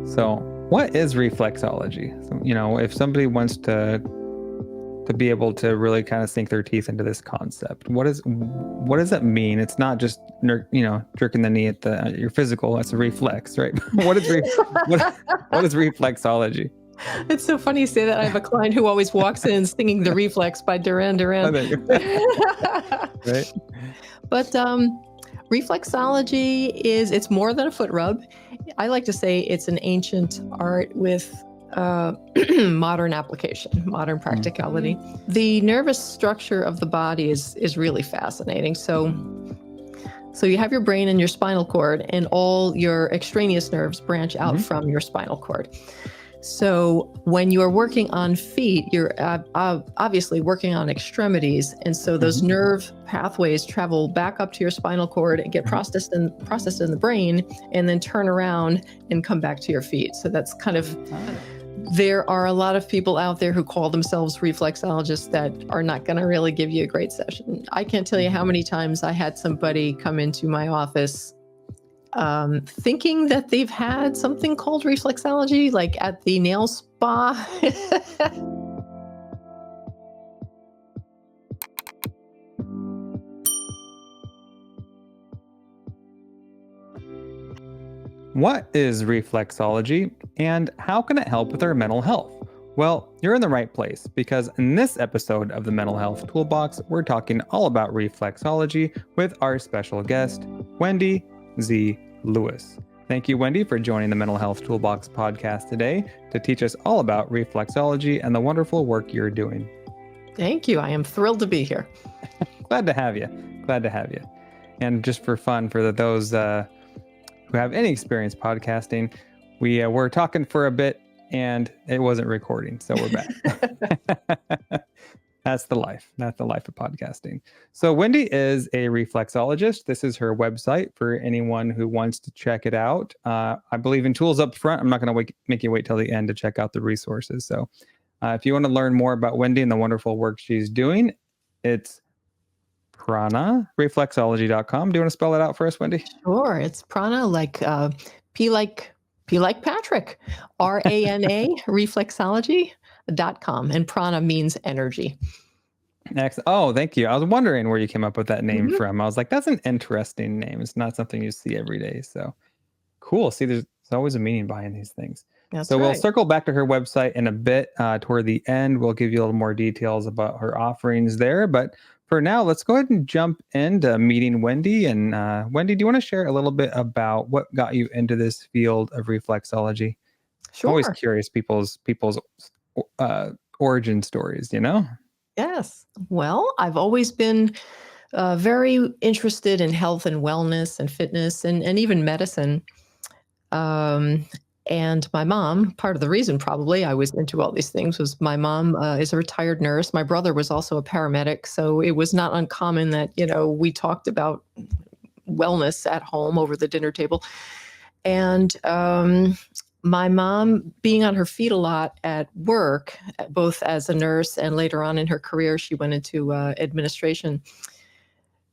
So, what is reflexology? So, if somebody wants to be able to really kind of sink their teeth into this concept, what does that mean? It's not just jerking the knee at your physical. That's a reflex, right? what is reflexology? It's so funny you say that. I have a client who always walks in singing The Reflex by Duran Duran. Right. But reflexology it's more than a foot rub. I like to say it's an ancient art with modern application, modern practicality. The nervous structure of the body is really fascinating. So you have your brain and your spinal cord, and all your extraneous nerves branch out from your spinal cord. So when you're working on feet, you're obviously working on extremities. And so those nerve pathways travel back up to your spinal cord and get processed in the brain, and then turn around and come back to your feet. So that's kind of, there are a lot of people out there who call themselves reflexologists that are not going to really give you a great session. I can't tell you how many times I had somebody come into my office thinking that they've had something called reflexology, like at the nail spa. What is reflexology, and how can it help with our mental health? Well, you're in the right place, because in this episode of the Mental Health Toolbox, we're talking all about reflexology with our special guest, Wendy Z. Lewis. Thank you, Wendy, for joining the Mental Health Toolbox podcast today to teach us all about reflexology and the wonderful work you're doing. Thank you. I am thrilled to be here. Glad to have you. And just for fun, for those who have any experience podcasting, we were talking for a bit and it wasn't recording, so we're back. That's the life of podcasting. So Wendy is a reflexologist. This is her website for anyone who wants to check it out. I believe in tools up front. I'm not going to make you wait till the end to check out the resources. So if you want to learn more about Wendy and the wonderful work she's doing, it's pranareflexology.com. Do you want to spell it out for us, Wendy? Sure. It's prana, like P like Patrick, RANA, reflexology.com. And prana means energy. Excellent. Oh, thank you. I was wondering where you came up with that name from. I was like, that's an interesting name. It's not something you see every day. So cool. See, there's always a meaning behind these things. That's We'll right. circle back to her website in a bit. Toward the end, we'll give you a little more details about her offerings there. But for now, let's go ahead and jump into meeting Wendy. And Wendy, do you want to share a little bit about what got you into this field of reflexology? Sure. I'm always curious people's origin stories, Yes. Well, I've always been very interested in health and wellness and fitness and even medicine. And my mom, part of the reason probably I was into all these things was my mom is a retired nurse. My brother was also a paramedic. So it was not uncommon that, we talked about wellness at home over the dinner table. And my mom, being on her feet a lot at work, both as a nurse and later on in her career, she went into administration.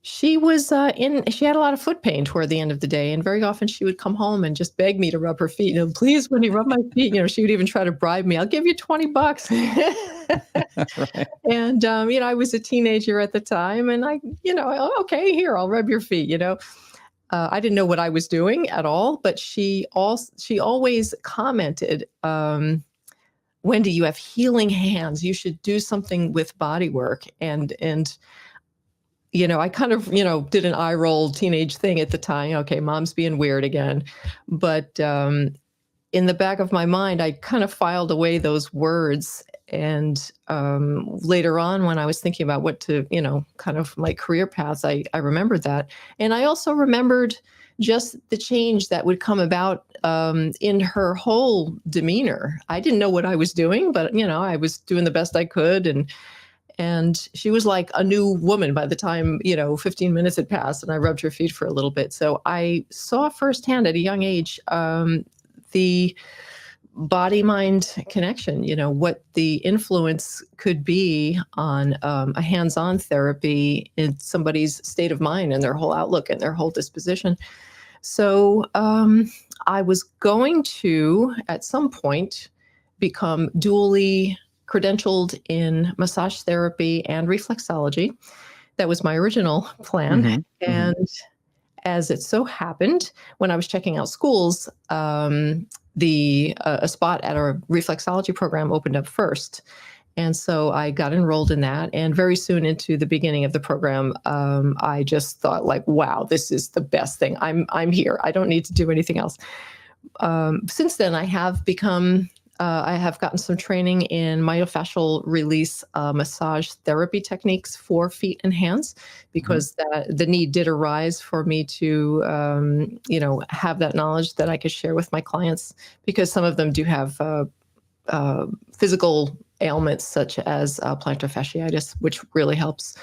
She was she had a lot of foot pain toward the end of the day. And very often she would come home and just beg me to rub her feet. Please, when you rub my feet, she would even try to bribe me. I'll give you $20. Right. And, I was a teenager at the time and okay, here, I'll rub your feet, I didn't know what I was doing at all, but she always commented, Wendy, you have healing hands. You should do something with body work. And I kind of, did an eye roll teenage thing at the time. Okay, mom's being weird again. But in the back of my mind, I kind of filed away those words. And later on, when I was thinking about what to, kind of my career paths, I remembered that. And I also remembered just the change that would come about in her whole demeanor. I didn't know what I was doing, but, I was doing the best I could. And she was like a new woman by the time, 15 minutes had passed and I rubbed her feet for a little bit. So I saw firsthand at a young age the body-mind connection, what the influence could be on a hands-on therapy in somebody's state of mind and their whole outlook and their whole disposition. So I was going to, at some point, become dually credentialed in massage therapy and reflexology. That was my original plan. Hmm. Hmm. And as it so happened, when I was checking out schools, a spot at a reflexology program opened up first. And so I got enrolled in that. And very soon into the beginning of the program, I just thought, like, wow, this is the best thing. I'm here. I don't need to do anything else. Since then, I have gotten some training in myofascial release massage therapy techniques for feet and hands, because the need did arise for me to, have that knowledge that I could share with my clients, because some of them do have physical ailments such as plantar fasciitis, which really helps.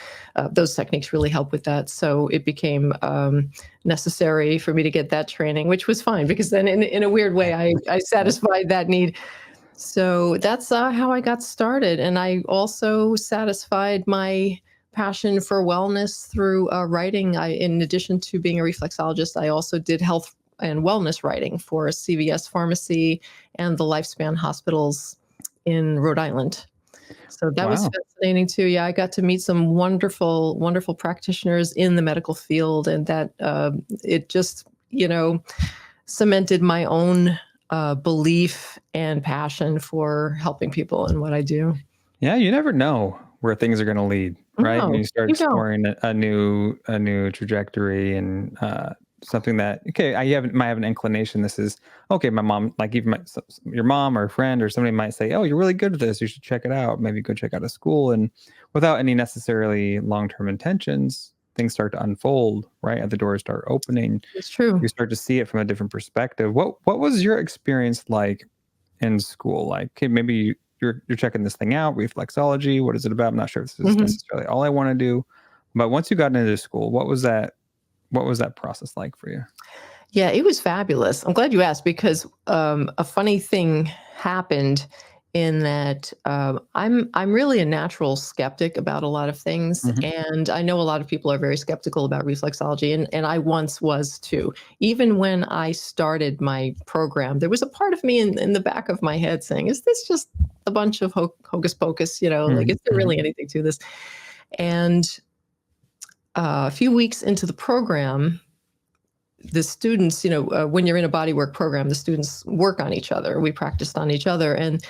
Those techniques really help with that. So it became necessary for me to get that training, which was fine, because then in a weird way, I satisfied that need. So that's how I got started. And I also satisfied my passion for wellness through writing. In addition to being a reflexologist, I also did health and wellness writing for a CVS pharmacy and the Lifespan hospitals in Rhode Island. So that was Wow. fascinating too. Yeah, I got to meet some wonderful, wonderful practitioners in the medical field, and that it just, cemented my own belief and passion for helping people in what I do. Yeah, you never know where things are going to lead, right? When No, you start you don't. exploring a new trajectory and something that might have an inclination. This is okay. My mom, like even your mom or a friend or somebody might say, "Oh, you're really good at this. You should check it out. Maybe go check out a school." And without any necessarily long-term intentions, things start to unfold, right? And the doors start opening. It's true. You start to see it from a different perspective. What was your experience like in school? Like, okay, maybe you're checking this thing out, reflexology. What is it about? I'm not sure if this is Mhm. necessarily all I want to do. But once you got into school, what was that process like for you? Yeah, it was fabulous. I'm glad you asked, because a funny thing happened in that I'm really a natural skeptic about a lot of things, Hmm. and I know a lot of people are very skeptical about reflexology, and I once was too. Even when I started my program, there was a part of me in the back of my head saying, "Is this just a bunch of hocus pocus? Like, Hmm. is there Hmm. really anything to this?" And a few weeks into the program, the students, when you're in a bodywork program, the students work on each other. We practiced on each other, and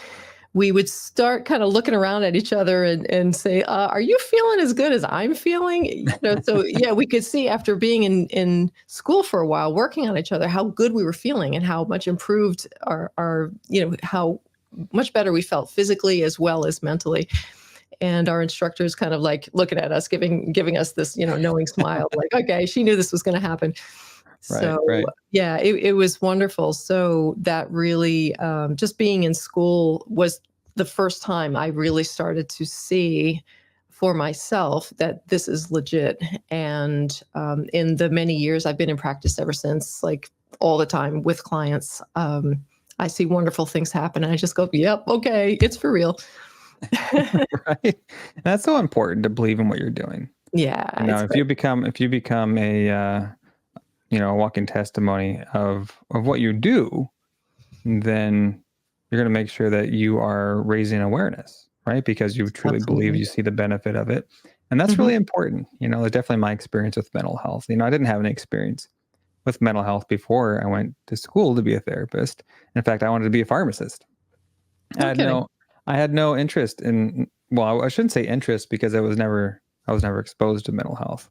we would start kind of looking around at each other and say, "Are you feeling as good as I'm feeling?" So yeah, we could see after being in school for a while, working on each other, how good we were feeling and how much improved how much better we felt physically as well as mentally. And our instructors kind of like looking at us, giving us this, knowing smile, like, okay, she knew this was going to happen. Right, So right. yeah, it was wonderful. So that really, just being in school was the first time I really started to see for myself that this is legit. And in the many years I've been in practice ever since, like all the time with clients, I see wonderful things happen, and I just go, "Yep, okay, it's for real." Right. That's so important to believe in what you're doing. Yeah, it's If you become a walking testimony of what you do, then you're going to make sure that you are raising awareness, right? Because you truly believe absolutely. you see the benefit of it. And that's Mhm. really important. That's definitely my experience with mental health. I didn't have any experience with mental health before I went to school to be a therapist. In fact, I wanted to be a pharmacist. I No had kidding. no I had no interest in, well, I shouldn't say interest because I was never exposed to mental health.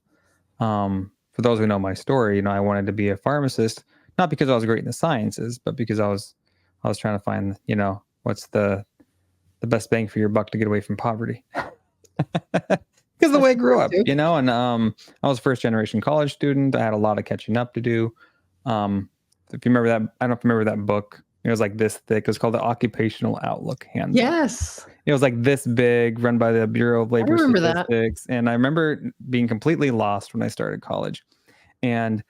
For those who know my story, I wanted to be a pharmacist, not because I was great in the sciences, but because I was trying to find, what's the best bang for your buck to get away from poverty. Because the That's way I grew important up, too. and I was a first generation college student. I had a lot of catching up to do. If you remember that, I don't know if you remember that book. It was like this thick. It was called the Occupational Outlook Handbook. Yes, It was like this big, run by the Bureau of I Labor remember that. Statistics. And I remember being completely lost when I started college. And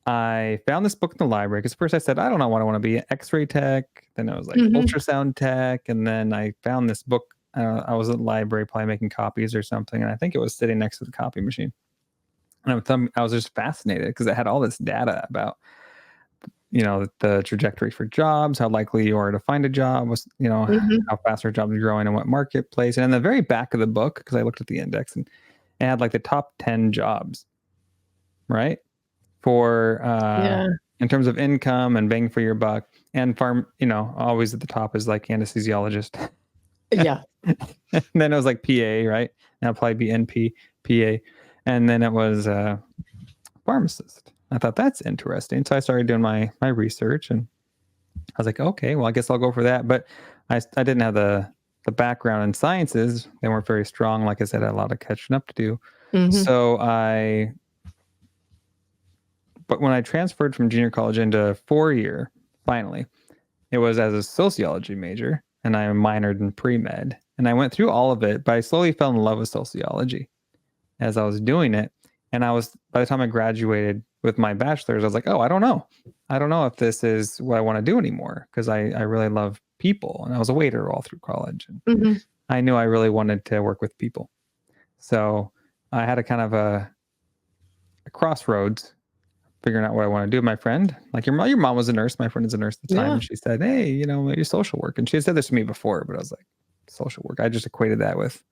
I found this book in the library because first I said, I don't know what I want to be, X-ray tech. Then I was like Mhm. ultrasound tech. And then I found this book. I was at the library probably making copies or something. And I think it was sitting next to the copy machine. And I was just fascinated because it had all this data about, the trajectory for jobs, how likely you are to find a job, was, Hmm. how fast our jobs are growing and what marketplace. And in the very back of the book, because I looked at the index and it had like the top 10 jobs, right? For Yeah. in terms of income and bang for your buck. And farm, always at the top is like anesthesiologist. Yeah. And then it was like PA, right? Now probably be NP, PA. And then it was pharmacist. I thought that's interesting. So I started doing my research and I was like, okay, well, I guess I'll go for that. But I didn't have the background in sciences. They weren't very strong. Like I said, I had a lot of catching up to do. Hmm. So but when I transferred from junior college into 4-year, finally, it was as a sociology major, and I minored in pre-med. And I went through all of it, but I slowly fell in love with sociology as I was doing it. And by the time I graduated with my bachelor's, I was like, oh, I don't know. I don't know if this is what I want to do anymore, because I really love people. And I was a waiter all through college. And Hmm. I knew I really wanted to work with people. So I had a kind of a crossroads figuring out what I want to do. My friend, like your mom was a nurse. My friend is a nurse at the time. Yeah. And she said, hey, maybe social work. And she had said this to me before, but I was like, social work. I just equated that with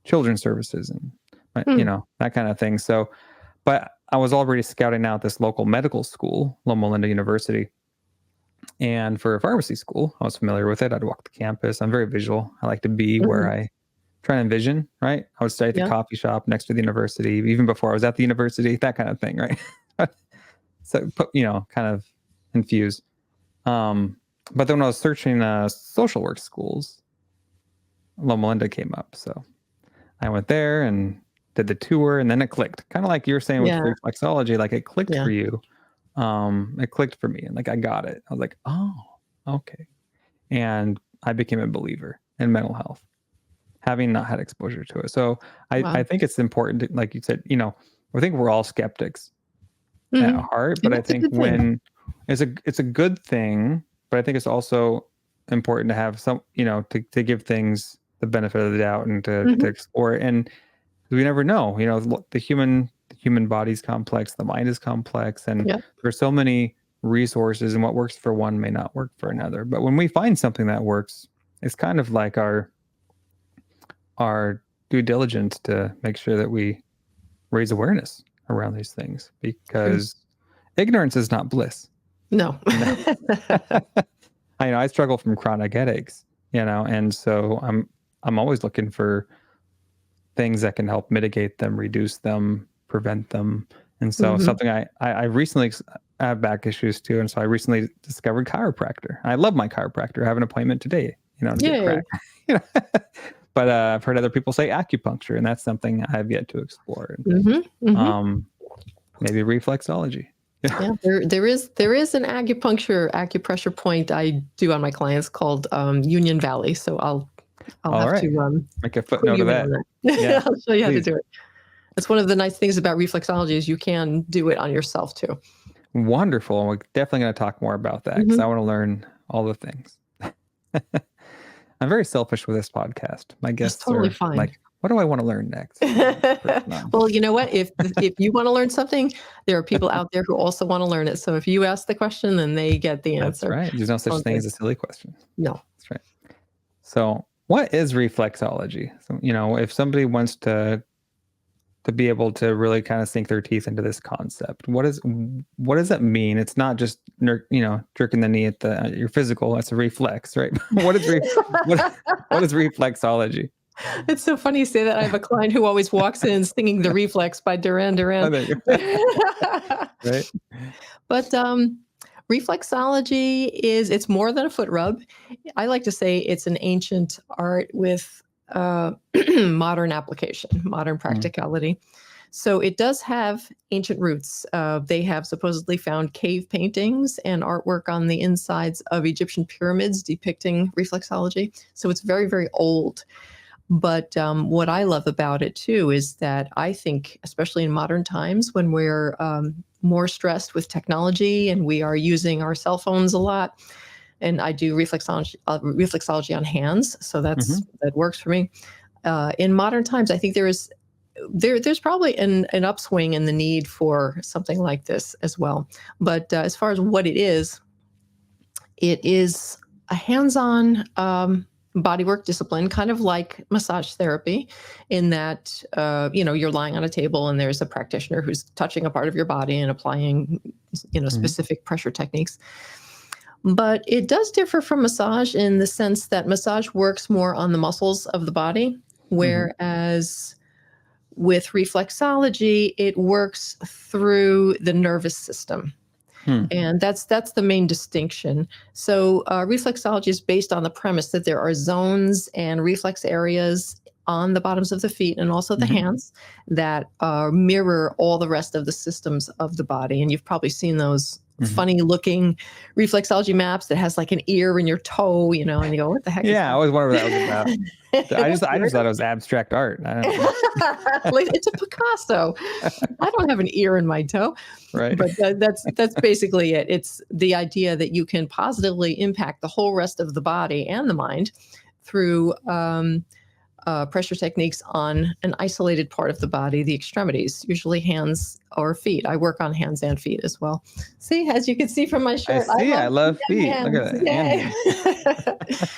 children's services and, that kind of thing. So, but I was already scouting out this local medical school, Loma Linda University. And for a pharmacy school, I was familiar with it. I'd walk the campus. I'm very visual. I like to be where I try and envision, right? I would stay at the coffee shop next to the university, even before I was at the university, that kind of thing, right? So, kind of infuse. But then when I was searching social work schools, Loma Linda came up. So I went there and did the tour, and then it clicked. Kind of like you were saying with Yeah. reflexology, like it clicked Yeah. for you. It clicked for me, and like I got it. I was like, oh, okay. And I became a believer in mental health, having not had exposure to it. So I Wow. think it's important, to, like you said, I think we're all skeptics at Hmm. heart, And but I that's a think good thing. when it's a good thing, but I think it's also important to have some, to give things the benefit of the doubt and to Hmm. explore it. And we never know, the human body's complex, the mind is complex, and Yeah. there's so many resources, and what works for one may not work for another. But when we find something that works, it's kind of like our due diligence to make sure that we raise awareness around these things, True. because ignorance is not bliss. No. I struggle from chronic headaches, and so I'm always looking for things that can help mitigate them, reduce them, prevent them. And so Hmm. something I recently have back issues too, and so I recently discovered chiropractor. I love my chiropractor. I have an appointment today, to get Yay. cracked. But I've heard other people say acupuncture, and that's something I've yet to explore. Hmm. Hmm. Maybe reflexology. Yeah, there is an acupressure point I do on my clients called Union Valley. So I'll All have right. to Make a clue footnote you of in that. on that. Yeah, I'll show you how to please. do it. That's one of the nice things about reflexology is you can do it on yourself too. Wonderful. We're definitely going to talk more about that because Hmm. I want to learn all the things. I'm very selfish with this podcast. My That's guests totally are fine. like, what do I want to learn next? Well, you know what? If you want to learn something, there are people out there who also want to learn it. So if you ask the question, then they get the That's answer. right. There's no such All thing good. as a silly question. No. That's right. So, what is reflexology? So, if somebody wants to be able to really kind of sink their teeth into this concept, what does that mean? It's not just jerking the knee at your physical. That's a reflex, right? what is reflexology? It's so funny you say that. I have a client who always walks in singing "The Reflex" by Duran Oh, Duran. there you go. Right. But reflexology it's more than a foot rub. I like to say it's an ancient art with modern application, modern practicality. So it does have ancient roots. They have supposedly found cave paintings and artwork on the insides of Egyptian pyramids depicting reflexology. So it's very, very old. But what I love about it too is that I think, especially in modern times when we're more stressed with technology and we are using our cell phones a lot, and I do reflexology on hands, so that works for me. In modern times, I think there is there's probably an upswing in the need for something like this as well. But as far as what it is a hands-on bodywork discipline, kind of like massage therapy, in that you're lying on a table and there's a practitioner who's touching a part of your body and applying specific pressure techniques. But it does differ from massage in the sense that massage works more on the muscles of the body, whereas with reflexology, it works through the nervous system. And that's the main distinction. So reflexology is based on the premise that there are zones and reflex areas on the bottoms of the feet and also the hands that mirror all the rest of the systems of the body. And you've probably seen those funny looking reflexology maps that has like an ear in your toe, and you go, what the heck? Yeah, I always wondered what that was about. I just thought it was abstract art. I don't know. Like, it's a Picasso. I don't have an ear in my toe. Right. But that's basically it. It's the idea that you can positively impact the whole rest of the body and the mind through pressure techniques on an isolated part of the body, the extremities, usually hands or feet. I work on hands and feet as well. See, as you can see from my shirt, I love feet. Look at that.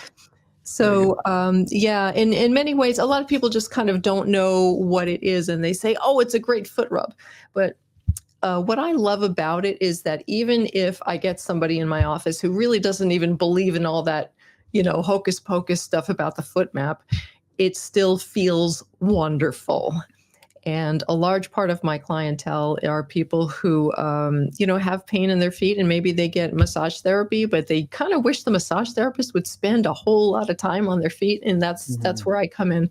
So, in many ways, a lot of people just kind of don't know what it is, and they say, oh, it's a great foot rub. But what I love about it is that even if I get somebody in my office who really doesn't even believe in all that, hocus pocus stuff about the foot map, it still feels wonderful. And a large part of my clientele are people who, have pain in their feet, and maybe they get massage therapy, but they kind of wish the massage therapist would spend a whole lot of time on their feet. And that's where I come in.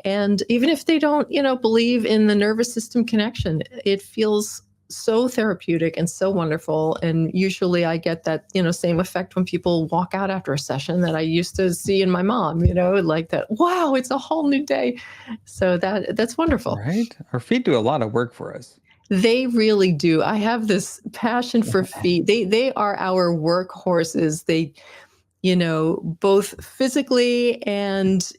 And even if they don't, believe in the nervous system connection, it feels so therapeutic and so wonderful. And usually I get that, same effect when people walk out after a session that I used to see in my mom, like that, wow, it's a whole new day. So that's wonderful. Right. Our feet do a lot of work for us. They really do. I have this passion for feet. They are our workhorses. They, both physically and,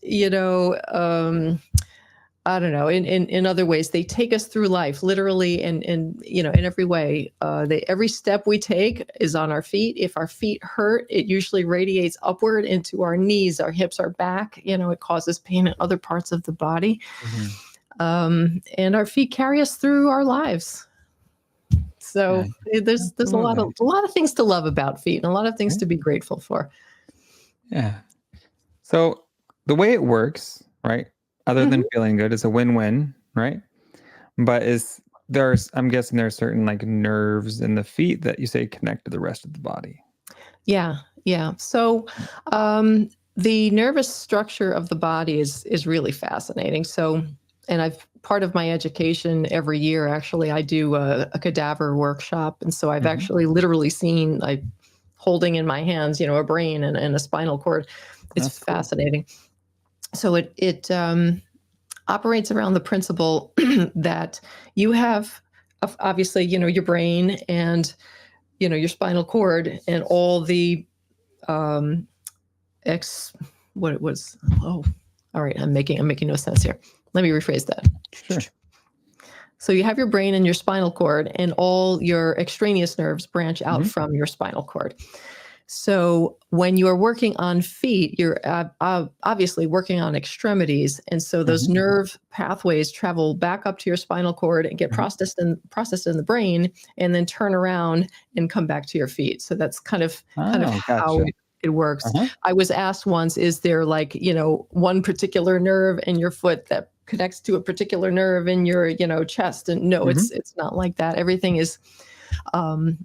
I don't know, in other ways, they take us through life, literally, and in every way. Every step we take is on our feet. If our feet hurt, it usually radiates upward into our knees, our hips, our back. It causes pain in other parts of the body. And our feet carry us through our lives. So there's a lot of things to love about feet, and a lot of things to be grateful for. Yeah. So the way it works, right? Other than feeling good, it's a win-win, right? But I'm guessing there are certain like nerves in the feet that you say connect to the rest of the body. Yeah. So the nervous structure of the body is really fascinating. So, and part of my education every year, actually, I do a cadaver workshop. And so I've actually literally seen, like, holding in my hands, a brain and a spinal cord. It's fascinating. So it operates around the principle that you have, obviously, your brain and, your spinal cord and all the all right, I'm making no sense here. Let me rephrase that. Sure. So you have your brain and your spinal cord, and all your extraneous nerves branch out from your spinal cord. So when you are working on feet, you're obviously working on extremities. And so those nerve pathways travel back up to your spinal cord and get processed in the brain, and then turn around and come back to your feet. So that's kind of how it works. I was asked once, is there like, one particular nerve in your foot that connects to a particular nerve in your, chest? And no, it's not like that. Everything is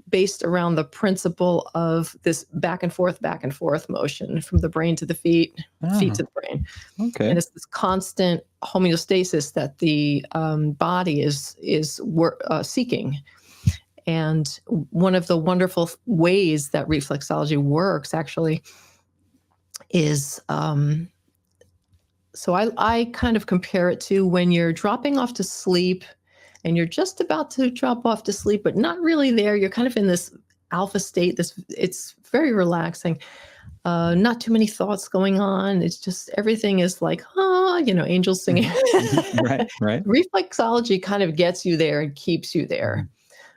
based around the principle of this back and forth motion from the brain to the feet, feet to the brain. Okay. And it's this constant homeostasis that the body is seeking. And one of the wonderful ways that reflexology works actually is, so I kind of compare it to when you're dropping off to sleep and you're just about to drop off to sleep, but not really there. You're kind of in this alpha state. It's very relaxing. not too many thoughts going on. It's just everything is like, angels singing. Right, right. Reflexology kind of gets you there and keeps you there.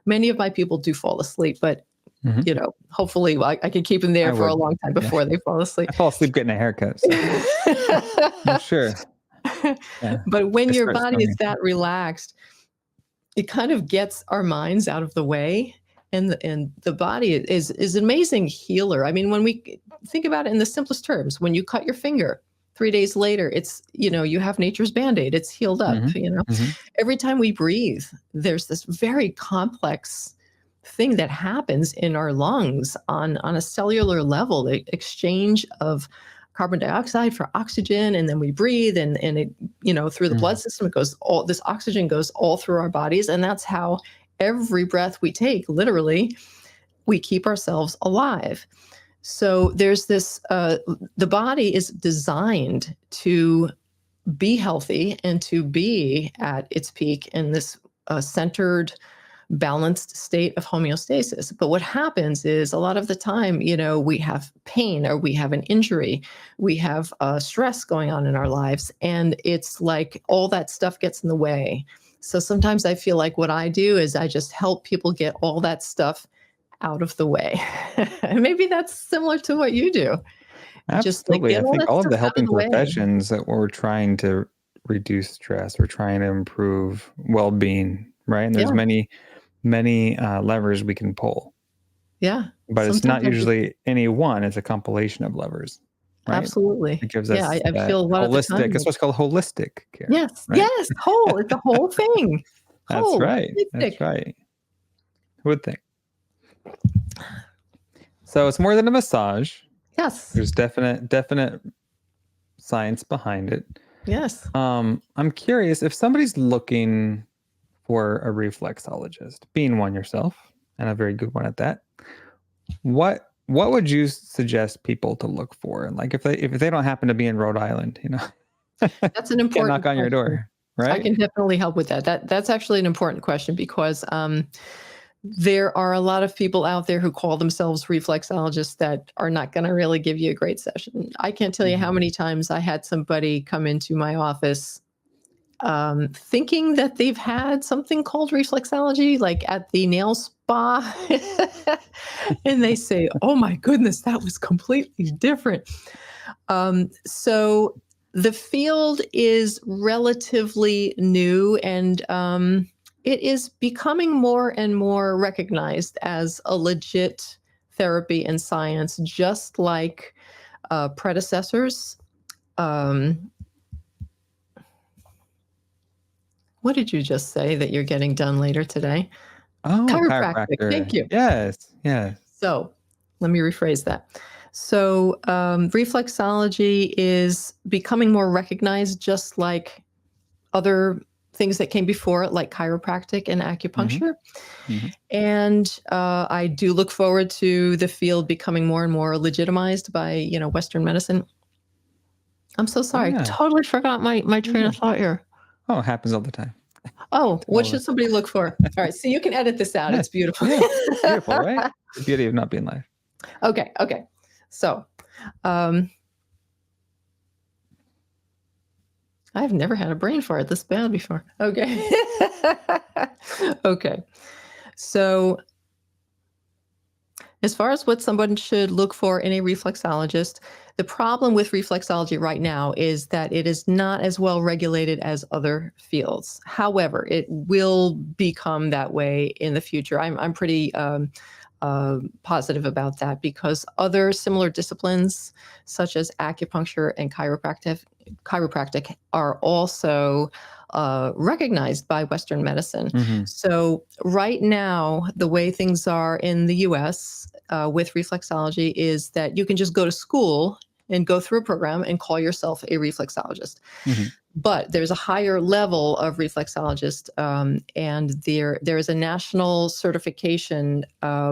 Many of my people do fall asleep, but Mhm. hopefully I can keep them there I for a would. long time Yeah. before they fall asleep. I fall asleep getting a haircut, so I'm sure. Yeah. But when I your start body is snoring. that relaxed, it kind of gets our minds out of the way. And the body is an amazing healer. I mean, when we think about it in the simplest terms, when you cut your finger, 3 days later, it's, you have nature's Band-Aid. It's healed up, Mhm, mhm. Every time we breathe, there's this very complex thing that happens in our lungs on a cellular level, the exchange of carbon dioxide for oxygen, and then we breathe, and it, through the blood Mm. system, it goes all this oxygen goes all through our bodies, and that's how every breath we take, literally, we keep ourselves alive. So there's this, the body is designed to be healthy and to be at its peak in this centered, balanced state of homeostasis. But what happens is a lot of the time, we have pain or we have an injury, we have stress going on in our lives, and it's like all that stuff gets in the way. So sometimes I feel like what I do is I just help people get all that stuff out of the way. And maybe that's similar to what you do. Just like Absolutely. get I all think that all of stuff the out of helping the way. professions that we're trying to reduce stress, we're trying to improve well-being, right? And there's Yeah. many levers we can pull, Yeah. but it's Sometimes not I just usually any one. It's a compilation of levers, right? absolutely. It gives Yeah, us I that feel a lot of the holistic. time It's that what's called holistic care, yes, right? yes, whole, it's a whole thing. That's Whole, right. That's holistic. right. Who would think? So it's more than a massage. Yes, There's definite science behind it. yes. I'm curious if somebody's looking for a reflexologist, being one yourself, and a very good one at that. What would you suggest people to look for? And like if they don't happen to be in Rhode Island, That's an can't knock important on your question. door, I right? can definitely help with that. That's actually an important question because, there are a lot of people out there who call themselves reflexologists that are not gonna really give you a great session. I can't tell you how Mhm. many times I had somebody come into my office thinking that they've had something called reflexology, like at the nail spa. And they say, oh my goodness, that was completely different. So the field is relatively new and it is becoming more and more recognized as a legit therapy and science, just like predecessors. Um, What did you just say that you're getting done later today? Oh, Chiropractic. Thank chiropractor. you. Yes, yes. So let me rephrase that. So reflexology is becoming more recognized, just like other things that came before it, like chiropractic and Hmm. acupuncture. Hmm. And I do look forward to the field becoming more and more legitimized by Western medicine. I'm so Oh sorry. yeah. Totally forgot my You're train of good. thought here. Oh, it happens all the time. Oh, what Totally. should somebody look for? All right, so you can edit this out. Yeah, It's beautiful. yeah. Beautiful, right? The beauty of not being live. Okay, okay. So, um, I've never had a brain fart this bad before. Okay. Okay. So, as far as what someone should look for in a reflexologist, the problem with reflexology right now is that it is not as well regulated as other fields. However, it will become that way in the future. I'm pretty positive about that because other similar disciplines, such as acupuncture and chiropractic are also recognized by Western medicine. Hmm. So, right now, the way things are in the US with reflexology is that you can just go to school and go through a program and call yourself a reflexologist. Hmm. But there's a higher level of reflexologist, and there is a national certification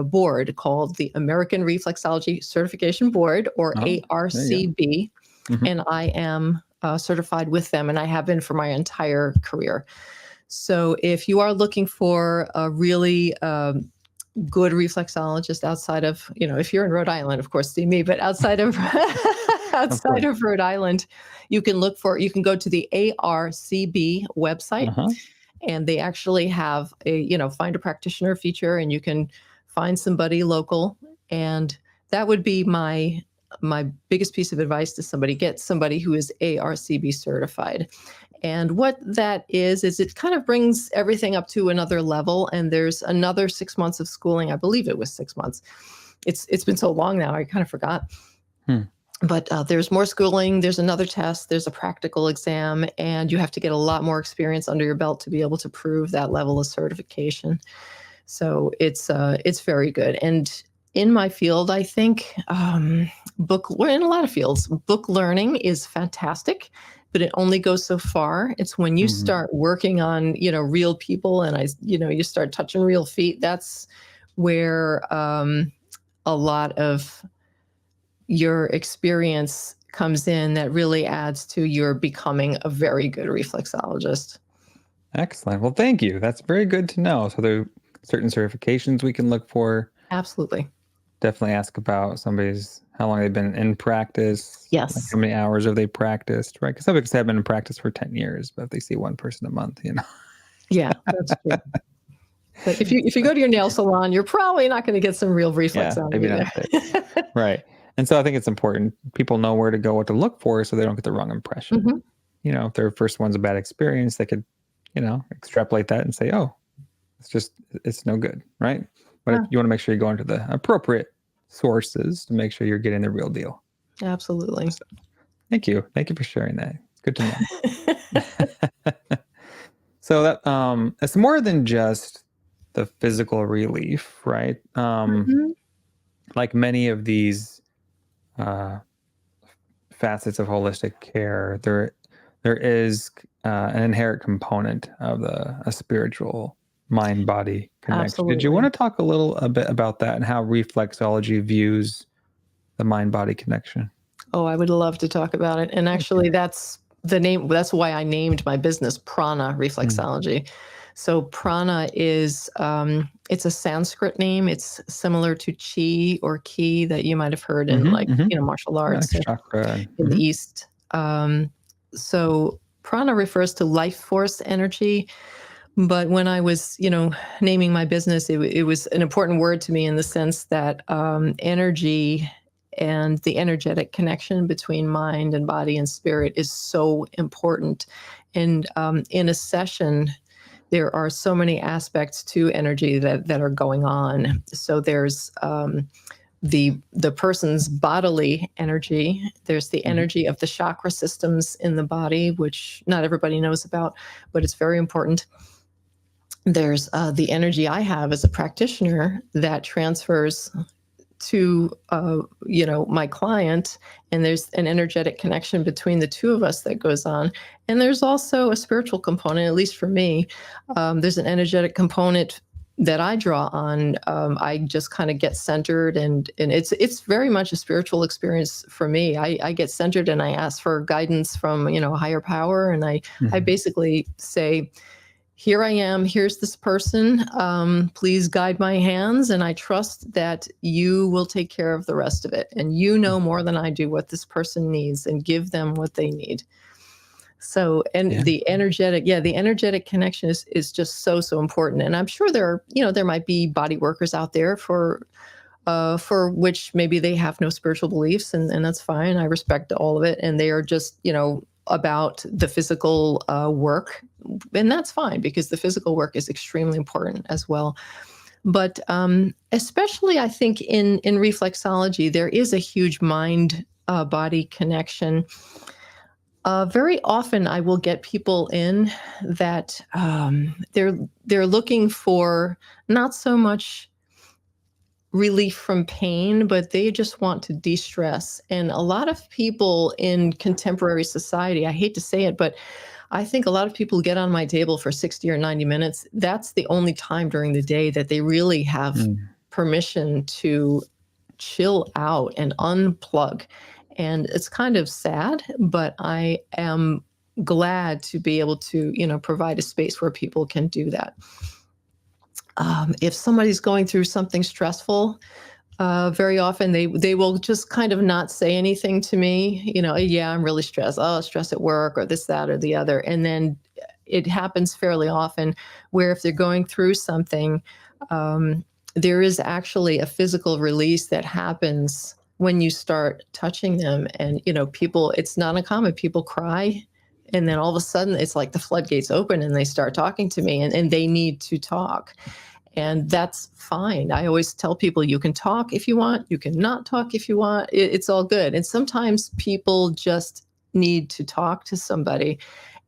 board called the American Reflexology Certification Board, or Oh, there you ARCB, go. Hmm. and I am certified with them, and I have been for my entire career. So if you are looking for a really good reflexologist outside of, if you're in Rhode Island, of course, see me, but outside of outside of Rhode Island, you can go to the ARCB website, Uh-huh. and they actually have a, find a practitioner feature, and you can find somebody local. And that would be my biggest piece of advice to somebody: get somebody who is ARCB certified. And what that is it kind of brings everything up to another level. And there's another 6 months of schooling. I believe it was 6 months. It's been so long now, I kind of forgot. But there's more schooling. There's another test. There's a practical exam, and you have to get a lot more experience under your belt to be able to prove that level of certification. So it's very good. And in my field, I think in a lot of fields, book learning is fantastic, but it only goes so far. It's when you start working on, real people, and you start touching real feet. That's where a lot of your experience comes in, that really adds to your becoming a very good reflexologist. Excellent. Well, thank you. That's very good to know. So there are certain certifications we can look for. Absolutely. Definitely ask about how long they've been in practice. Yes. Like how many hours have they practiced, right? Because some people have been in practice for 10 years, but if they see one person a month, Yeah, that's true. But if you go to your nail salon, you're probably not going to get some real reflex on maybe you not there. Right. And so I think it's important people know where to go, what to look for, so they don't get the wrong impression. If their first one's a bad experience, they could, extrapolate that and say, oh, it's no good, right? But you want to make sure you're going to the appropriate sources to make sure you're getting the real deal. Absolutely. So, thank you. Thank you for sharing that. It's good to know. So that it's more than just the physical relief, right? Like many of these facets of holistic care, there is an inherent component of a spiritual mind-body connection. Absolutely. Did you want to talk a bit about that and how reflexology views the mind-body connection? Oh, I would love to talk about it. And actually, that's the name. That's why I named my business Prana Reflexology. So Prana is it's a Sanskrit name. It's similar to Chi or Ki that you might have heard in martial arts chakra in the East. So Prana refers to life force energy. But when I was, naming my business, it was an important word to me in the sense that energy and the energetic connection between mind and body and spirit is so important. And in a session, there are so many aspects to energy that are going on. So there's the person's bodily energy. There's the energy of the chakra systems in the body, which not everybody knows about, but it's very important. There's the energy I have as a practitioner that transfers to my client, and there's an energetic connection between the two of us that goes on. And there's also a spiritual component, at least for me. There's an energetic component that I draw on. I just kind of get centered, and it's very much a spiritual experience for me. I get centered and I ask for guidance from a higher power, and I basically say, here I am, here's this person, please guide my hands, and I trust that you will take care of the rest of it. And you know more than I do what this person needs, and give them what they need. So, and the energetic connection is just so important. And I'm sure there might be body workers out there for which maybe they have no spiritual beliefs, and that's fine. I respect all of it. And they are just, about the physical work, and that's fine, because the physical work is extremely important as well. But especially, I think in reflexology, there is a huge mind body connection. Very often, I will get people in that they're looking for not so much relief from pain, but they just want to de-stress. And a lot of people in contemporary society, I hate to say it, but I think a lot of people get on my table for 60 or 90 minutes. That's the only time during the day that they really have permission to chill out and unplug. And it's kind of sad, but I am glad to be able to, provide a space where people can do that. If somebody's going through something stressful, very often they will just kind of not say anything to me. Yeah, I'm really stressed. Oh, stress at work or this, that, or the other. And then it happens fairly often where if they're going through something, there is actually a physical release that happens when you start touching them. And, people, it's not uncommon. People cry. And then all of a sudden it's like the floodgates open and they start talking to me and they need to talk. And that's fine. I always tell people you can talk if you want, you can not talk if you want. It's all good. And sometimes people just need to talk to somebody.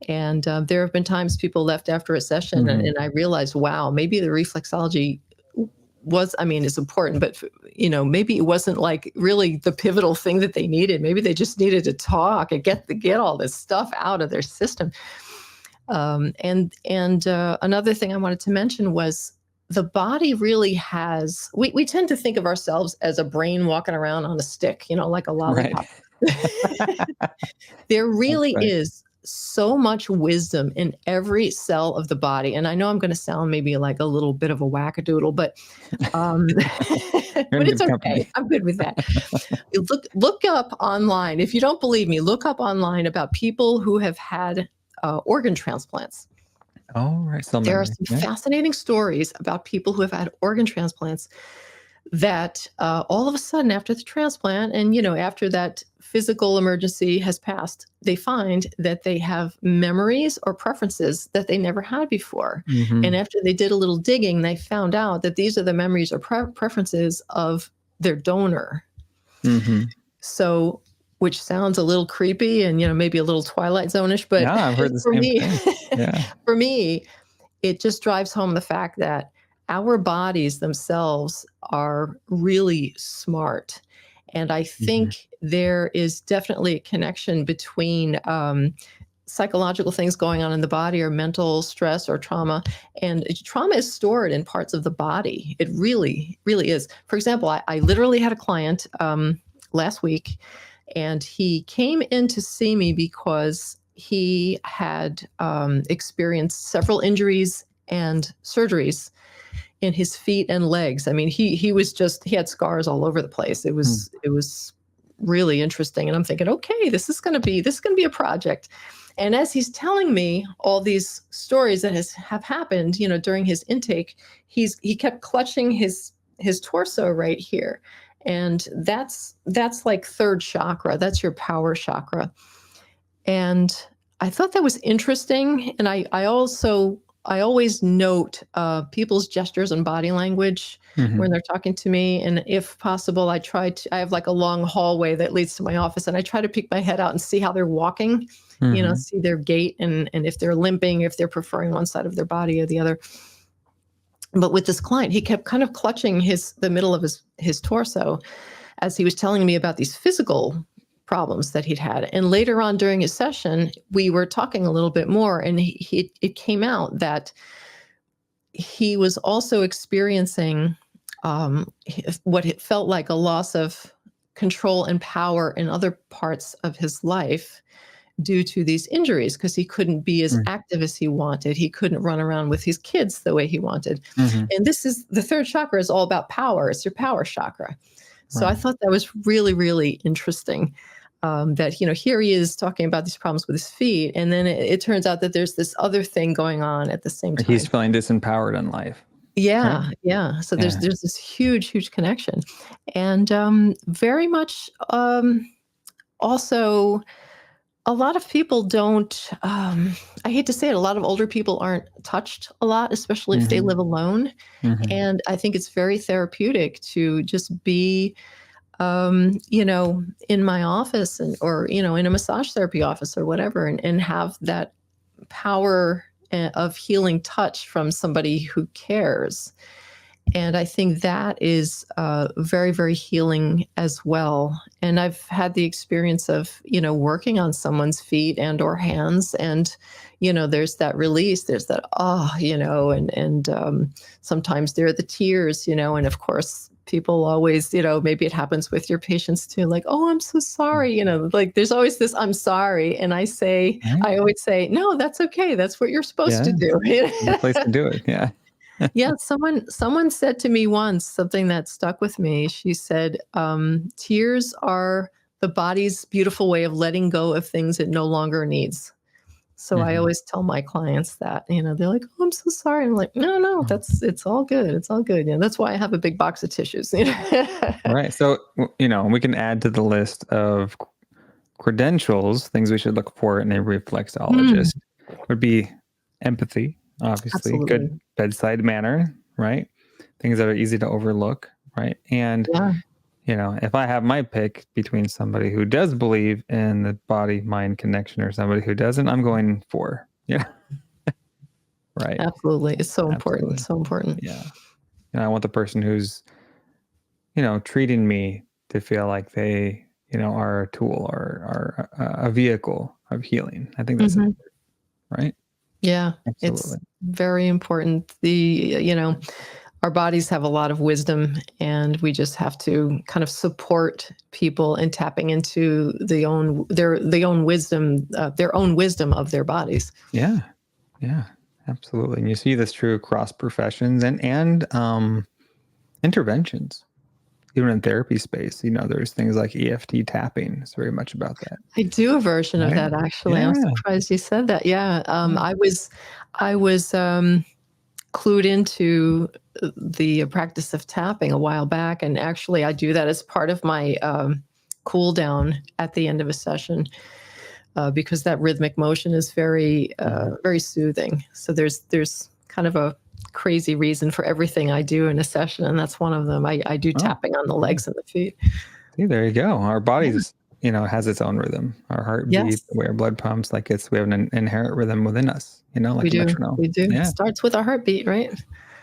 And there have been times people left after a session and I realized, wow, maybe the reflexology is important, but maybe it wasn't like really the pivotal thing that they needed. Maybe they just needed to talk and get all this stuff out of their system. And another thing I wanted to mention was the body really has, we tend to think of ourselves as a brain walking around on a stick, like a lollipop. Right. There really right. is so much wisdom in every cell of the body. And I know I'm going to sound maybe like a little bit of a wackadoodle, but but it's okay. I'm good with that. Look up online. If you don't believe me, look up online about people who have had organ transplants. Oh, right. There are some fascinating stories about people who have had organ transplants that all of a sudden after the transplant and, after that physical emergency has passed, they find that they have memories or preferences that they never had before. And after they did a little digging, they found out that these are the memories or preferences of their donor. So, which sounds a little creepy and, maybe a little Twilight Zone-ish, but yeah, I've heard the for same me, thing. Yeah. For me, it just drives home the fact that our bodies themselves are really smart. And I think there is definitely a connection between psychological things going on in the body or mental stress or trauma. And trauma is stored in parts of the body. It really, really is. For example, I literally had a client last week, and he came in to see me because he had experienced several injuries and surgeries in his feet and legs. I mean, he had scars all over the place. It was really interesting. And I'm thinking, okay, this is going to be a project. And as he's telling me all these stories that have happened, during his intake, he kept clutching his torso right here. And that's like third chakra. That's your power chakra. And I thought that was interesting. And I always note people's gestures and body language when they're talking to me. And if possible, I have like a long hallway that leads to my office, and I try to peek my head out and see how they're walking, see their gait and if they're limping, if they're preferring one side of their body or the other. But with this client, he kept kind of clutching the middle of his torso as he was telling me about these physical problems that he'd had. And later on during his session, we were talking a little bit more, and it came out that he was also experiencing what it felt like a loss of control and power in other parts of his life due to these injuries, because he couldn't be as active as he wanted. He couldn't run around with his kids the way he wanted. And this is the third chakra is all about power. It's your power chakra. So I thought that was really, really interesting. That, here he is talking about these problems with his feet. And then it turns out that there's this other thing going on at the same time. He's feeling disempowered in life. Yeah. Right? Yeah. So there's this huge, huge connection. And very much also, a lot of people don't, I hate to say it, a lot of older people aren't touched a lot, especially if they live alone. And I think it's very therapeutic to just be in my office or in a massage therapy office or whatever, and have that power of healing touch from somebody who cares. And I think that is very, very healing as well. And I've had the experience of, working on someone's feet and or hands, and, there's that release, there's that, and sometimes there are the tears, and of course, people always, maybe it happens with your patients too, like, oh, I'm so sorry, like there's always this, I'm sorry. And I always say, no, that's okay. That's what you're supposed to do. Good place to do it. Yeah. Yeah, someone said to me once something that stuck with me. She said, "Tears are the body's beautiful way of letting go of things it no longer needs." So I Mhm. always tell my clients that, they're like, "Oh, I'm so sorry." I'm like, "No, no, it's all good. It's all good." That's why I have a big box of tissues. Right. So, we can add to the list of credentials, things we should look for in a Mm, reflexologist would be empathy, obviously, good absolutely. bedside manner, right? Things that are easy to overlook, right? And, Yeah. if I have my pick between somebody who does believe in the body mind connection or somebody who doesn't, I'm going for, right? Absolutely. It's so important. Absolutely. So important. Yeah. And I want the person who's, treating me to feel like they, are a tool or a vehicle of healing. I think that's Mhm. important, right? Yeah, it's Absolutely. very important. Our bodies have a lot of wisdom, and we just have to kind of support people in tapping into their own wisdom of their bodies. Yeah. Yeah. Absolutely. And you see this true across professions and interventions. Even in therapy space, there's things like EFT tapping. It's very much about that. I do a version of Right? that actually. I'm Yeah. surprised you said that. Yeah, Yeah. I was clued into the practice of tapping a while back, and actually, I do that as part of my cool down at the end of a session. Because that rhythmic motion is Mhm. very soothing. So there's kind of a crazy reason for everything I do in a session, and that's one of them. I do Oh, tapping on the yeah. legs and the feet. See, there you go. Our Yeah. bodies, has its own rhythm. Our heartbeat, Yes, the way our blood pumps, like we have an inherent rhythm within us, we like a do. metronome. We do. It Yeah, starts with our heartbeat, right?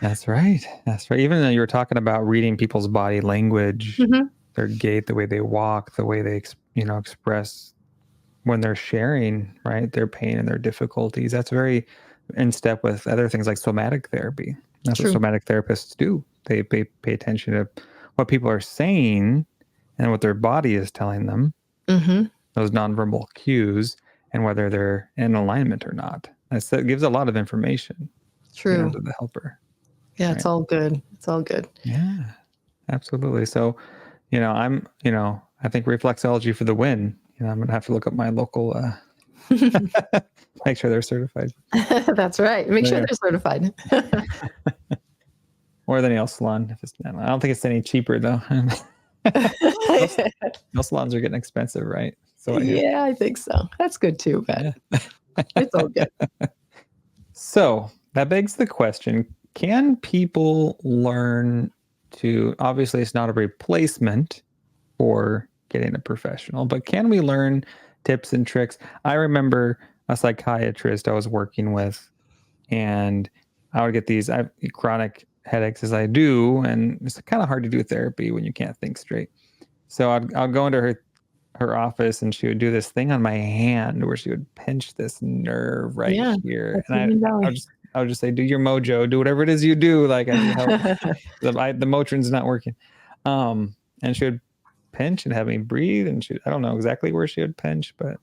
that's right. That's right. Even though you were talking about reading people's body language, Mhm. their gait, the way they walk, the way they, express when they're sharing, right, their pain and their difficulties. That's very in step with other things like somatic therapy. That's what True. somatic therapists do. They pay attention to what people are saying and what their body is telling them, Mhm. those nonverbal cues, and whether they're in alignment or not. That gives a lot of information, True. to the helper, Yeah, it's right? all good. It's all good. Yeah, absolutely. So, I think reflexology for the win. I'm gonna have to look up my local, make sure they're certified. That's right. Make sure Yeah. they're certified. Or the nail salon if it's I don't think it's any cheaper though. Most nail salons are getting expensive, right? So I hear. Yeah, I think so. That's good too, but Yeah. it's all good. So that begs the question, can people learn to obviously it's not a replacement for getting a professional, but can we learn tips and tricks? I remember a psychiatrist I was working with, and I would get these I have chronic headaches as I do, and it's kind of hard to do therapy when you can't think straight. So I'll go into her office, and she would do this thing on my hand where she would pinch this nerve right Yeah, here, that's and human I'll belly. just I would just say, "Do your mojo, do whatever it is you do. Like I need help. The Motrin's not working." And she would pinch and have me breathe, and I don't know exactly where she would pinch, but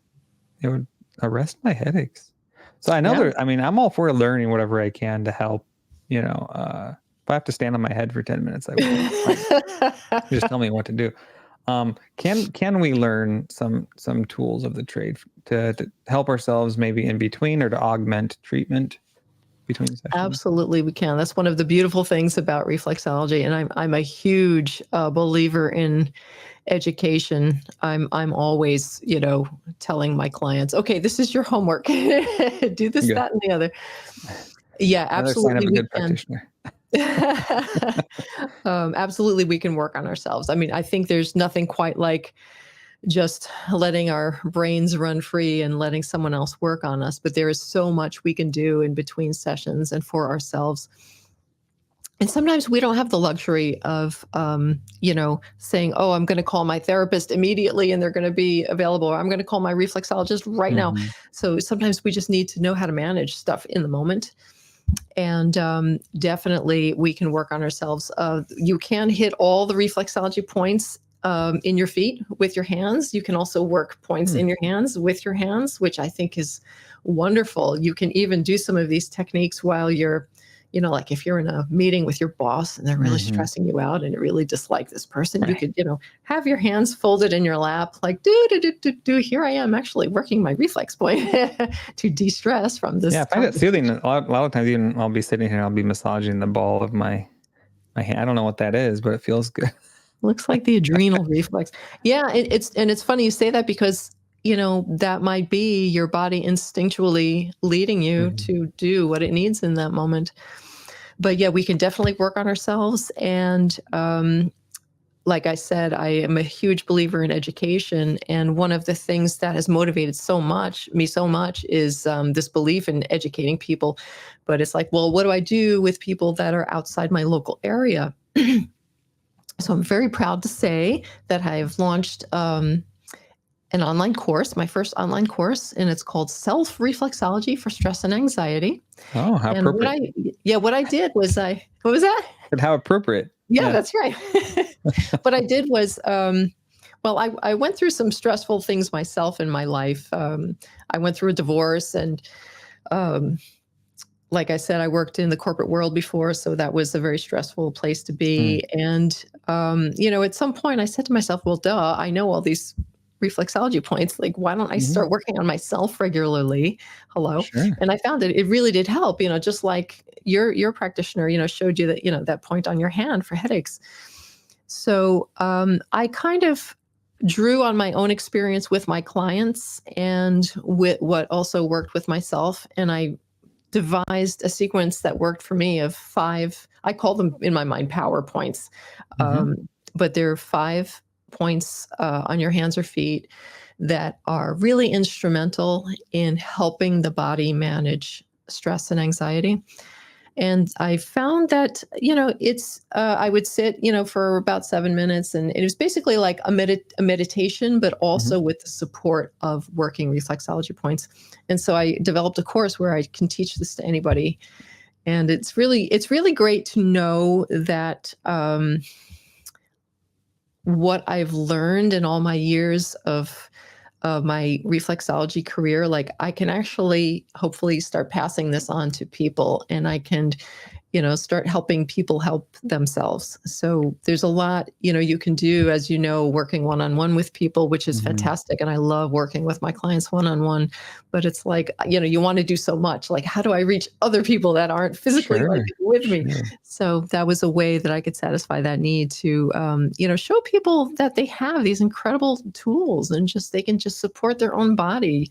it would arrest my headaches. So I know Yeah. I mean, I'm all for learning whatever I can to help, if I have to stand on my head for 10 minutes, I will. Like, just tell me what to do. Can we learn some tools of the trade to help ourselves maybe in between or to augment treatment between sessions? Absolutely, we can. That's one of the beautiful things about reflexology, and I'm a huge believer in education. I'm always, telling my clients, okay, this is your homework. Do this, Good. that, and the other. Yeah, Another sign of absolutely, a we good can. practitioner. Absolutely, we can work on ourselves. I mean, I think there's nothing quite like just letting our brains run free and letting someone else work on us. But there is so much we can do in between sessions and for ourselves. And sometimes we don't have the luxury of, saying, "Oh, I'm going to call my therapist immediately, and they're going to be available," or "I'm going to call my reflexologist right now." Mhm. So sometimes we just need to know how to manage stuff in the moment. And definitely, we can work on ourselves. You can hit all the reflexology points in your feet with your hands. You can also work points Hmm. in your hands with your hands, which I think is wonderful. You can even do some of these techniques while you're, like if you're in a meeting with your boss and they're really stressing you out and you really dislike this person, you could, have your hands folded in your lap, like, here I am actually working my reflex point to de-stress from this. Yeah, I find it soothing. A lot of times, even I'll be sitting here and I'll be massaging the ball of my hand. I don't know what that is, but it feels good. Looks like the adrenal reflex. Yeah, it's funny you say that because that might be your body instinctually leading you to do what it needs in that moment. But yeah, we can definitely work on ourselves. And like I said, I am a huge believer in education. And one of the things that has motivated me so much is this belief in educating people. But it's like, well, what do I do with people that are outside my local area? So I'm very proud to say that I've launched an online course, my first online course, and it's called Self-Reflexology for Stress and Anxiety. Oh, how And appropriate. what I did was what was that? But how appropriate. Yeah, that's right. What I did was, I went through some stressful things myself in my life. I went through a divorce and, like I said, I worked in the corporate world before, so that was a very stressful place to be. And, at some point I said to myself, well, duh, I know all these reflexology points. Like, why don't I start working on myself regularly? Hello. Sure. And I found that it really did help, just like your practitioner, showed you that, that point on your hand for headaches. So I kind of drew on my own experience with my clients and with what also worked with myself. And I devised a sequence that worked for me of 5, I call them in my mind PowerPoints, but there are 5 points on your hands or feet that are really instrumental in helping the body manage stress and anxiety. And I found that, I would sit, for about 7 minutes, and it was basically like a meditation, but also with the support of working reflexology points. And so I developed a course where I can teach this to anybody. And it's really great to know that what I've learned in all my years of my reflexology career, like I can actually hopefully start passing this on to people, and I can, start helping people help themselves. So there's a lot, you can do, as working one-on-one with people, which is fantastic. And I love working with my clients one-on-one, but it's like, you want to do so much. Like, how do I reach other people that aren't physically with me? So that was a way that I could satisfy that need to, show people that they have these incredible tools and they can just support their own body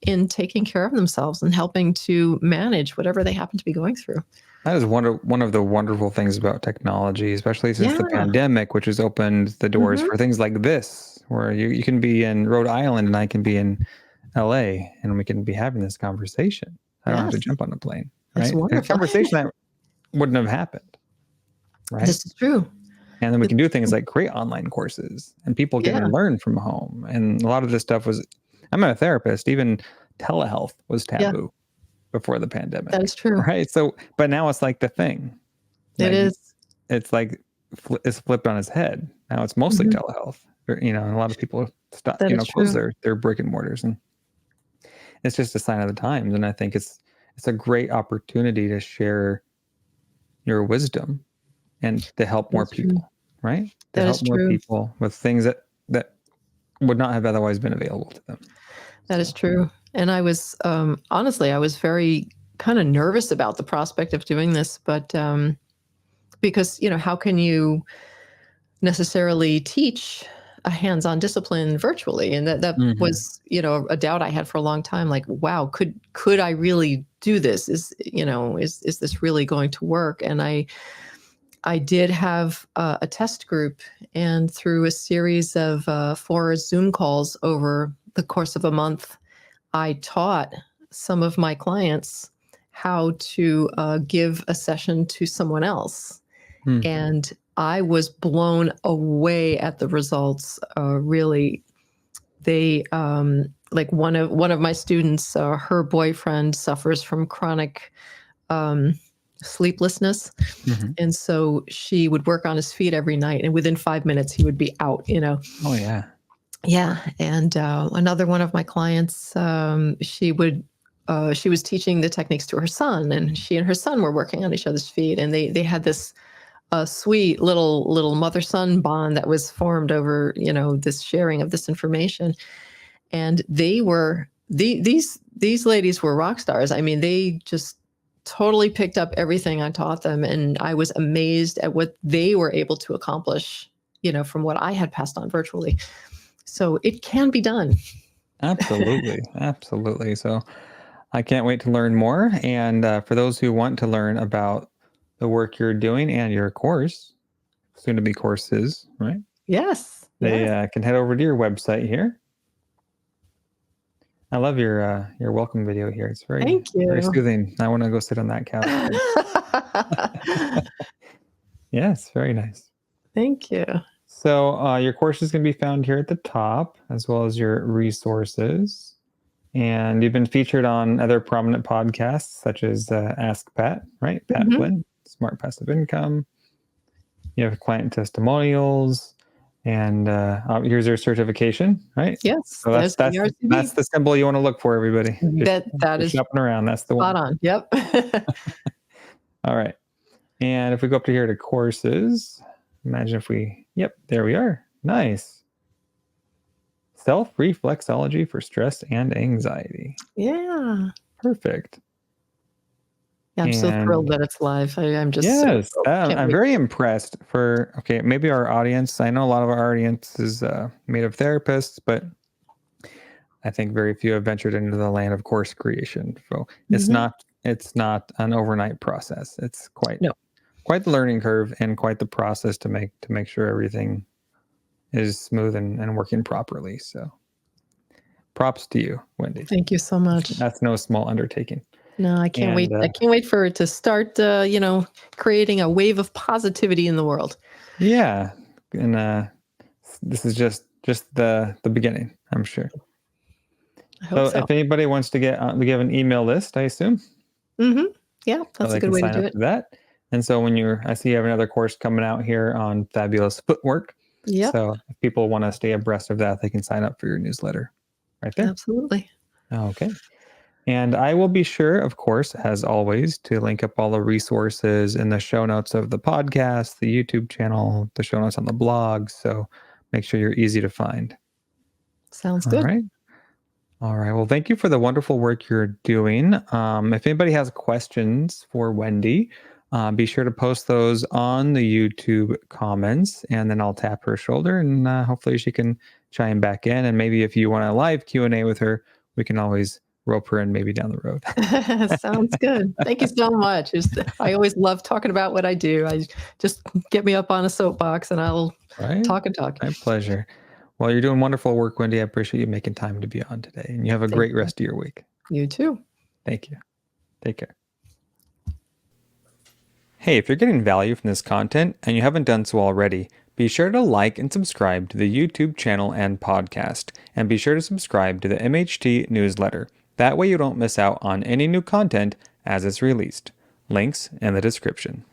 in taking care of themselves and helping to manage whatever they happen to be going through. That is one of the wonderful things about technology, especially since the pandemic, which has opened the doors for things like this, where you can be in Rhode Island and I can be in LA and we can be having this conversation. I don't have to jump on a plane, right? A conversation that wouldn't have happened, right? This is true. And then we can do things like create online courses and people can learn from home. And a lot of this stuff I'm a therapist, even telehealth was taboo before the pandemic. That is true. Right. So, but now it's like the thing. It is. It's like, it's flipped on its head. Now it's mostly telehealth, and a lot of people stop, close their brick and mortars, and it's just a sign of the times. And I think it's a great opportunity to share your wisdom and to help more people, right? To help more people with things that would not have otherwise been available to them. That is true. And I was, honestly, I was very kind of nervous about the prospect of doing this, but because, how can you necessarily teach a hands-on discipline virtually? And that was, a doubt I had for a long time. Like, wow, could I really do this? Is this really going to work? And I did have a test group, and through a series of 4 Zoom calls over the course of a month, I taught some of my clients how to give a session to someone else. And I was blown away at the results. Really, they like one of my students, her boyfriend suffers from chronic sleeplessness. And so she would work on his feet every night, and within 5 minutes he would be out, Oh yeah. Yeah. And another one of my clients, she would she was teaching the techniques to her son, and she and her son were working on each other's feet, and they had this sweet little mother-son bond that was formed over, this sharing of this information. And these ladies were rock stars. I mean, they just totally picked up everything I taught them, and I was amazed at what they were able to accomplish, from what I had passed on virtually. So it can be done. Absolutely. Absolutely. So I can't wait to learn more. And for those who want to learn about the work you're doing and your course, soon to be courses, right? Yes. They Yes. can head over to your website here. I love your welcome video here. It's very Thank you. soothing. I want to go sit on that couch. Yes, very nice. Thank you. So your courses can be found here at the top, as well as your resources. And you've been featured on other prominent podcasts, such as Ask Pat, right? Pat Mhm. Flynn, Smart Passive Income. You have client testimonials, and here's your certification, right? Yes. So that's there's the RCB. that's the symbol you want to look for, everybody. That is Shopping around. That's the spot one. on. Yep. All right. And if we go up to here to courses, imagine if yep, there we are. Nice. Self-reflexology for stress and anxiety. Yeah. Perfect. I'm so thrilled And that it's live. I'm just so yes, thrilled. Can't I'm wait. very impressed okay, maybe our audience, I know a lot of our audience is made of therapists, but I think very few have ventured into the land of course creation. So Mhm. it's not an overnight process. It's quite No. the learning curve and quite the process to make sure everything is smooth and working properly. So props to you, Wendy. Thank you so much. That's no small undertaking. No, I can't wait. And I can't wait for it to start, creating a wave of positivity in the world. yeah, and this is just the beginning, I'm sure. I hope so. If anybody wants to we have an email list, I assume. Hmm. Yeah, So that's a they good can way to sign do up it. to that. And so I see you have another course coming out here on fabulous footwork. Yep, So if people want to stay abreast of that, they can sign up for your newsletter right there. absolutely. Okay. And I will be sure, of course, as always, to link up all the resources in the show notes of the podcast, the YouTube channel, the show notes on the blog. So make sure you're easy to find. Sounds All good. right. All right. Well, thank you for the wonderful work you're doing. If anybody has questions for Wendy, be sure to post those on the YouTube comments, and then I'll tap her shoulder, and hopefully she can chime back in. And maybe if you want a live Q&A with her, we can always rope her in maybe down the road. Sounds good. Thank you so much. I always love talking about what I do. I just get me up on a soapbox and I'll Right? talk and talk. My pleasure. Well, you're doing wonderful work, Wendy. I appreciate you making time to be on today, and you have a Thank great you. rest of your week. You too. Thank you. Take care. Hey, if you're getting value from this content and you haven't done so already, be sure to like and subscribe to the YouTube channel and podcast, and be sure to subscribe to the MHT newsletter. That way you don't miss out on any new content as it's released. Links in the description.